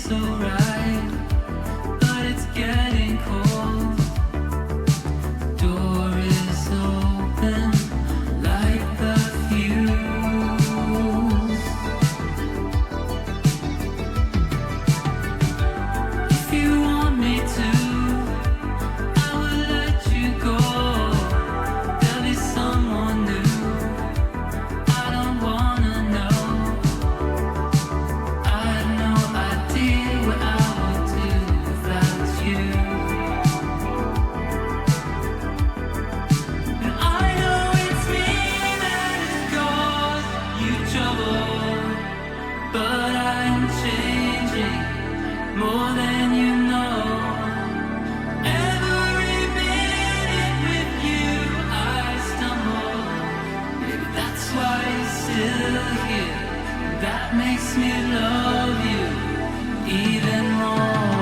so right, but it's getting cold. Door is open like the fuse. If you want me to, I will let you go. There'll be someone new. I don't wanna know. I had no idea what I would do without you. And I know it's me that has caused you trouble, but I'm changing more than you know. Every minute with you I stumble. Maybe that's why you're still here. That makes me love you even more.